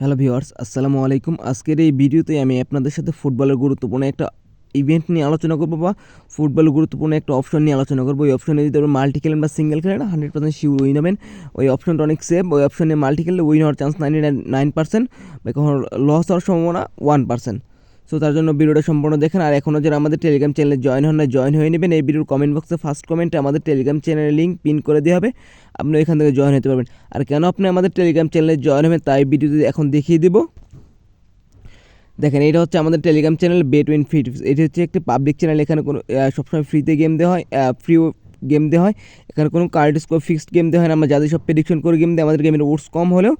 Hello viewers, আসসালামু আলাইকুম। আজকের এই ভিডিওতে আমি আপনাদের সাথে ফুটবলের গুরুত্বপূর্ণ একটা ইভেন্ট নিয়ে আলোচনা করব বা ফুটবলের গুরুত্বপূর্ণ একটা অপশন নিয়ে আলোচনা করব। ওই অপশনে যদি আপনি মাল্টি খেলেন বা সিঙ্গেল খেলেন 100% শিওর উইন হবেন। ওই অপশনটা অনেক সেফ। ওই অপশনে মাল্টি খেললে উইন হওয়ার চান্স 99% বা কখনো লস হওয়ার সম্ভাবনা 1%। সো তার জন্য ভিডিওটা সম্পূর্ণ দেখেন। আর এখনও যারা আমাদের টেলিগ্রাম চ্যানেলে জয়েন হন না, জয়েন হয়ে নেবেন। এই ভিডিওর কমেন্ট বক্সে ফার্স্ট কমেন্টে আমাদের টেলিগ্রাম চ্যানেলের লিঙ্ক পিন করে দেওয়া হবে, আপনি এখান থেকে জয়েন হতে পারবেন। আর কেন আপনি আমাদের টেলিগ্রাম চ্যানেলে জয়েন হবেন তাই ভিডিওতে এখন দেখিয়ে দেবো। দেখেন, এটা হচ্ছে আমাদের টেলিগ্রাম চ্যানেল বেটুইন ফ্রি টিপস। এটি হচ্ছে একটি পাবলিক চ্যানেল। এখানে কোনো সবসময় ফ্রিতে গেম দেওয়া হয়, ফ্রি গেম দেওয়া হয়। এখানে কোনো কার্ড স্কোর ফিক্সড গেম দেওয়া হয় না। আমরা যাদের সব প্রেডিকশন করে গেম দেয়, আমাদের গেমের ওটস কম হলেও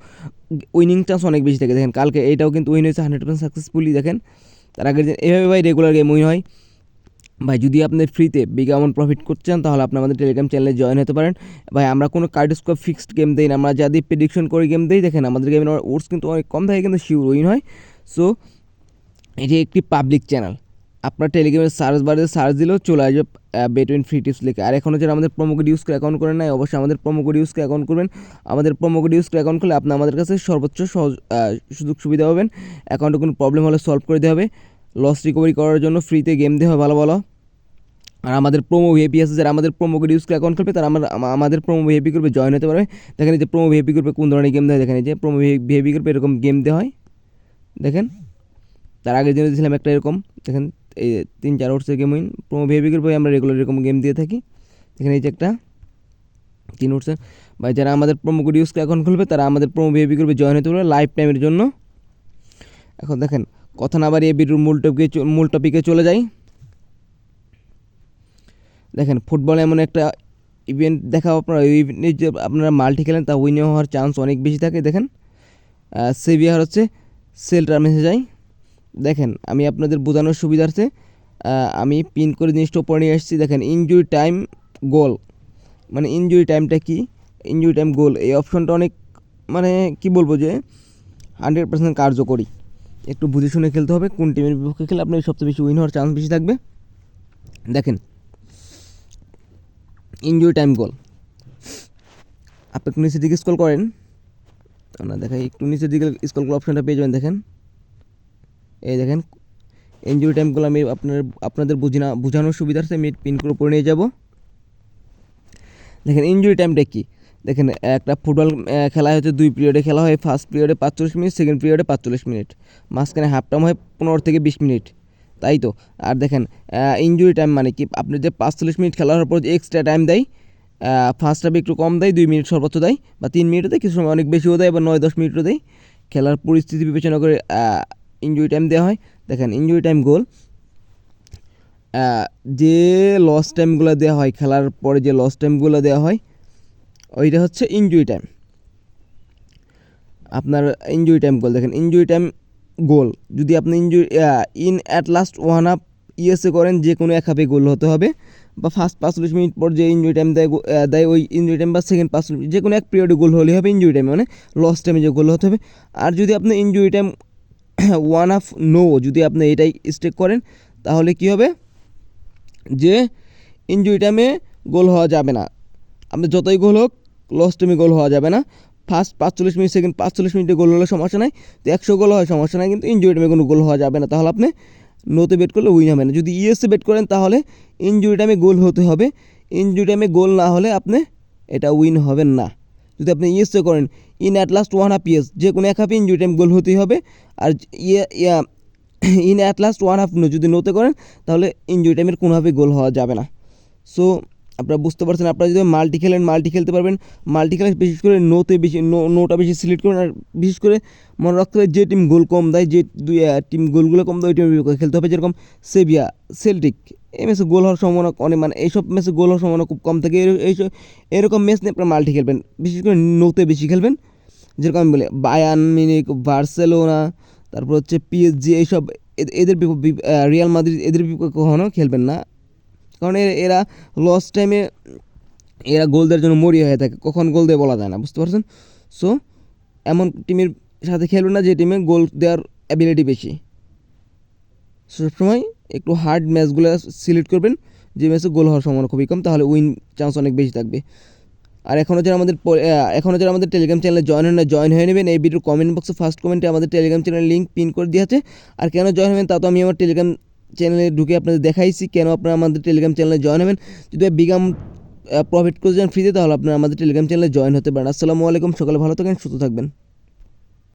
উইনিং চান্স অনেক বেশি থাকে। দেখেন, কালকে এইটাও কিন্তু উইন হয়েছে 100% সাকসেসফুলি। দেখেন, তার আগের দিন এভাবে ভাই রেগুলার গেম উইন হয়। ভাই, যদি আপনি ফ্রিতে বিগ অ্যামাউন্ট প্রফিট করতে চান তাহলে আপনি আমাদের টেলিগ্রাম চ্যানেলে জয়েন হতে পারেন। ভাই, আমরা কোনো কার্ড স্কোর ফিক্সড গেম দিই না, আমরা যাদের প্রেডিকশন করে গেম দিই। দেখেন, আমাদের গেমের ওটস কিন্তু অনেক কম থাকে, কিন্তু শিওর উইন হয়। সো এটি একটি পাবলিক চ্যানেল। আপনার টেলিগ্রামের সার্চ বারে সার্চ দিলেও চলে আসবে বেটুইন ফ্রি টিপস লিখে। আর এখনও যারা আমাদের প্রোমো কোড ইউজ করে অ্যাকাউন্ট করেন নাই, অবশ্যই আমাদের প্রোমো কোড ইউজ করে অ্যাকাউন্ট করবেন। আমাদের প্রোমো কোড ইউজ করে অ্যাকাউন্ট করলে আপনি আমাদের কাছে সর্বোচ্চ সহজ সুযোগ সুবিধা পাবেন। অ্যাকাউন্টে কোনো প্রবলেম হলে সলভ করে দেওয়া হবে। লস রিকভারি করার জন্য ফ্রিতে গেম দেওয়া হবে ভালো ভালো। আর আমাদের প্রোমো ভিআইপি আছে, যারা আমাদের প্রোমো কোড ইউজ করে অ্যাকাউন্ট করবে তারা আমাদের প্রোমো ভিআইপি গ্রুপে জয়েন হতে পারবে। দেখেন, এই যে প্রোমো ভিআইপি গ্রুপে কোন ধরনের গেম দেওয়া হয়। দেখেন, এই যে প্রোমো ভিআইপি গ্রুপে এরকম গেম দেওয়া হয়। দেখেন, তার আগের দিনে দিয়েছিলাম একটা এরকম। দেখেন, এই 3-4 ওভার্সের গেম উইন প্রোমো ভিআইপি গ্রুপে আমরা রেগুলার এরকম গেম দিয়ে থাকি। দেখেন, এই যে একটা 3 ওভার্সের। বা যারা আমাদের প্রোমো কোড ইউজ করে অ্যাকাউন্ট খুলবে তারা আমাদের প্রোমো ভিআইপি গ্রুপে জয়েন হতে পারবে লাইফ টাইমের জন্য। এখন দেখেন, কথা না বাড়িয়ে ভিডিওর মূল টপিকে চলে যাই। দেখেন, ফুটবল এমন একটা ইভেন্ট দেখাও আপনারা, ওই ইভেন্টে যে আপনারা মাল্টি খেলেন তা উইন হওয়ার চান্স অনেক বেশি থাকে। দেখেন, সেভিয়ার হচ্ছে সেলটার মেসে যায়। দেখেন, আমি আপনাদের বোঝানোর সুবিধার্থে আমি পিন করে জিনিসটা উপরে নিয়ে এসেছি। দেখেন, ইনজুরি টাইম গোল, মানে ইনজুরি টাইমটা কি, ইনজুরি টাইম গোল এই অপশনটা অনেক, মানে কি বলবো যে 100% কার্যকরী। একটু বুঝে শুনে খেলতে হবে। কোন টিমের বিপক্ষে খেলে আপনার সবচেয়ে বেশি উইন হওয়ার চান্স বেশি থাকবে। দেখেন, ইনজুরি টাইম গোল, আপনি একটু নিচের দিকে স্ক্রল করেন, আমরা দেখাই একটু নিচের দিকে স্ক্রল করে অপশনটা পেয়ে যাবেন। দেখেন, এই দেখেন ইনজুরি টাইমগুলো আমি আপনাদের বোঝানোর সুবিধার্থে আমি পিন করে উপরে নিয়ে যাব। দেখেন, ইনজুরি টাইমটা কি। দেখেন, একটা ফুটবল খেলা হচ্ছে 2 পিরিয়ডে খেলা হয়। ফার্স্ট পিরিয়ডে 45 মিনিট, সেকেন্ড পিরিয়ডে 45 মিনিট, মাঝখানে হাফ টাইম হয় 15 থেকে 20 মিনিট, তাই তো। আর দেখেন, ইনজুরি টাইম মানে কি, আপনি যে 45 মিনিট খেলা হওয়ার পর যে এক্সট্রা টাইম দেয়, ফার্স্ট হাফে একটু কম দেয়, 2 মিনিট সর্বোচ্চ দেয় বা 3 মিনিটও দেয়, কিছু সময় অনেক বেশিও দেয় বা 9-10 মিনিটও দেয়। খেলার পরিস্থিতি বিবেচনা করে ইনজুরি টাইম দেওয়া হয়। দেখেন, ইনজুরি টাইম গোল, যে লস টাইমগুলো দেওয়া হয়, খেলার পরে যে লস টাইমগুলো দেওয়া হয় ওইটা হচ্ছে ইনজুরি টাইম। আপনার ইনজুরি টাইম গোল, দেখেন ইনজুরি টাইম গোল, যদি আপনি in at last 1 half ESA করেন, যে কোনো 1 হাফে গোল হতে হবে, বা ফার্স্ট 45 মিনিট পর যে ইনজুরি টাইম দেয় ওই ইনজুরি টাইম, বা সেকেন্ড 5 মিনিট, যে কোনো এক পিরিয়ডে গোল হলেই হবে ইনজুরি টাইম, মানে লস টাইমে যে গোল হতে হবে। আর যদি আপনি ইনজুরি টাইম 1 হাফ নো, যদি আপনি এটাই স্টেক করেন তাহলে কি হবে, যে ইনজুরি টাইমে গোল হওয়া যাবে না। আপনি যতই গোল হোক, লস টাইমে গোল হওয়া যাবে না। ফার্স্ট 45 মিনিট, সেকেন্ড 45 মিনিটে গোল হলে সমস্যা নাই, তো 100 গোল হয় সমস্যা নাই, কিন্তু ইনজুরি টাইমে কোনো গোল হওয়া যাবে না। তাহলে আপনি নোতে বেট করলে উইন হবে না। যদি ইএসএ বেট করেন তাহলে ইনজুরি টাইমে গোল হতে হবে। ইনজুরি টাইমে গোল না হলে আপনি এটা উইন হবেন না। যদি আপনি ইএসএ করেন in at last 1 half yes, যে কোনো 1 হাফে ইনজুরি টাইম গোল হতেই হবে। আর in at last 1 half no, যদি নোতে করেন তাহলে ইনজুরি টাইমের কোনোভাবেই গোল হওয়া যাবে না। সো আপনারা বুঝতে পারছেন, আপনারা যদি মাল্টি খেলেন মাল্টি খেলতে পারবেন। মাল্টি খেলে বিশেষ করে নোতে বেশি নোটা বেশি সিলেক্ট করুন। আর বিশেষ করে মনে রাখতে হবে, যে টিম গোল কম দেয়, যে টিম গোলগুলো কম দেয় ওই টিমের বিপক্ষে খেলতে হবে। যেরকম সেভিয়া, সেল্টিক, এই ম্যাচে গোল হওয়ার সম্ভাবনা অনেক, মানে এইসব ম্যাচে গোল হওয়ার সম্ভাবনা খুব কম থাকে। এরকম ম্যাচ নিয়ে আপনারা মাল্টি খেলবেন, বিশেষ করে নোতে বেশি খেলবেন। যেরকম আমি বলি বায়ার্ন মিউনিখ, বার্সেলোনা, তারপর হচ্ছে পিএসজি, এইসব এদের রিয়াল মাদ্রিদ, এদের বিপক্ষে কখনো খেলবেন না। কারণ এরা লস টাইমে এরা গোল দেওয়ার জন্য মরিয়া হয়ে থাকে, কখন গোল দেয় বলা যায় না, বুঝতে পারছেন। সো এমন টিমের সাথে খেলবেন না যে টিমে গোল দেওয়ার অ্যাবিলিটি বেশি। সবসময় একটু হার্ড ম্যাচগুলো সিলেক্ট করবেন, যে ম্যাচে গোল হওয়ার সম্ভাবনা খুবই কম, তাহলে উইন চান্স অনেক বেশি থাকবে। আর এখনও যারা আমাদের টেলিগ্রাম চ্যানেলে জয়েন হয়ে নেবেন। এই ভিডিওর কমেন্ট বক্সে ফার্স্ট কমেন্টে আমাদের টেলিগ্রাম চ্যানেলের লিঙ্ক পিন করে দিয়ে আছে। আর কেন জয়েন হবেন তা তো আমি আমার টেলিগ্রাম চ্যানেলে ঢুকে আপনাদের দেখাইছি কেন আপনারা আমাদের টেলিগ্রাম চ্যানেলে জয়েন হবেন। যদি বিগাম প্রফিট করে যান ফ্রিতে, তাহলে আপনারা আমাদের টেলিগ্রাম চ্যানেলে জয়েন হতে পারেন। আসসালামু আলাইকুম, সকালে ভালো থাকেন, সুস্থ থাকবেন।